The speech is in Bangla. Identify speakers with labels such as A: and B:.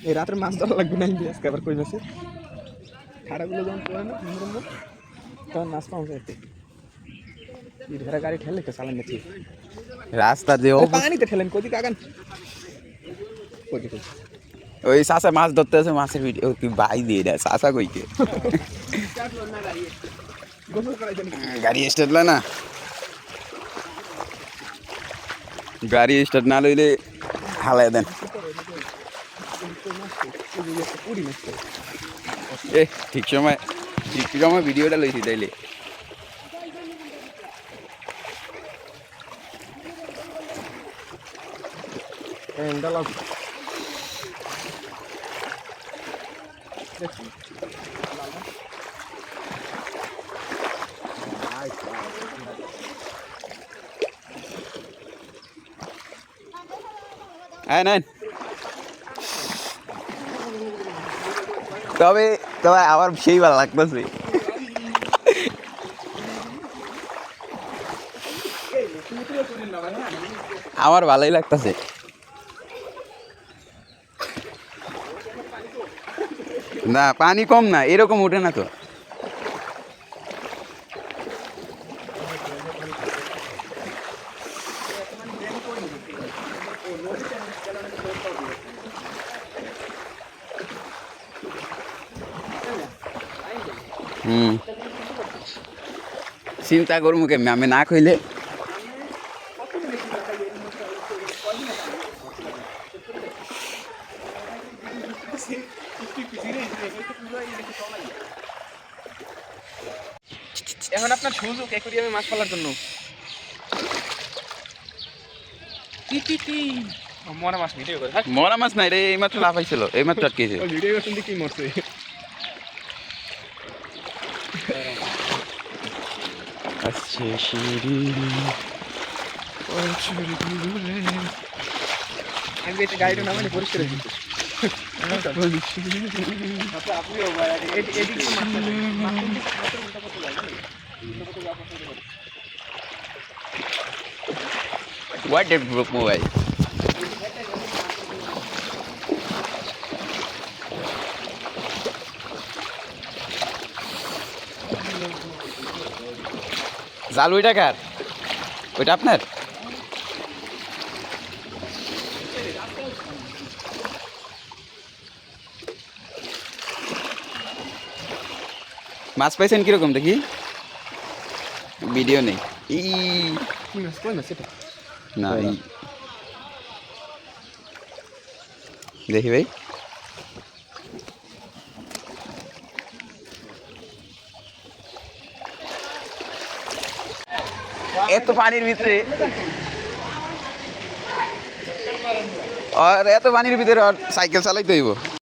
A: এই রাতের মাছ ধরা লাগবে না আজকে আবার কই মাছে খাড়াগুলো যখন পড়ে না তখন মাছ পাওয়া যায় ঘরে গাড়ি ঠেলে তো চালান যাচ্ছি
B: রাস্তা দিয়ে
A: পানিতে ঠেলেন কোদিকে আগান
B: ওই চাষা মাছ ধরতে আছে মাছের ভিডিও তুই ভাই দিয়ে দেয় চাষা কইকে গাড়ি স্টার্ট না গাড়ি স্টার্ট না লইলে হালাই দেন এ ঠিক সময় ভিডিওটা লইছি তাইলে নেন তবে তবে আমার সেই ভালো লাগতেছে আমার ভালোই লাগতেছে না পানি কম না এরকম ওঠে না তো চিন্তা করবো কেমনি আমি না কইলে
A: এখন আপনার সুযোগ অ্যাকোয়ারিয়ামে মাছ ফেলার জন্য মরা মাছ ভিডিও করে
B: মরা মাছ নাই রে এইমাত্র লাফাইছিল এইমাত্র আটকেছে
A: ভিডিও করছেন কি মরছে
B: আসছে সিঁড়ি
A: আমি এটা গাড়িটা নামালে পরিষ্কার হয়ে যেত
B: What did broke mobile? জাল ওইটা কার ওইটা আপনার মাছ পাইছেন কিরকম দেখি ভিডিও নেই না দেখি ভাই এত পানির ভিতরে আর এত পানির ভিতরে আর সাইকেল চালাইতে হইব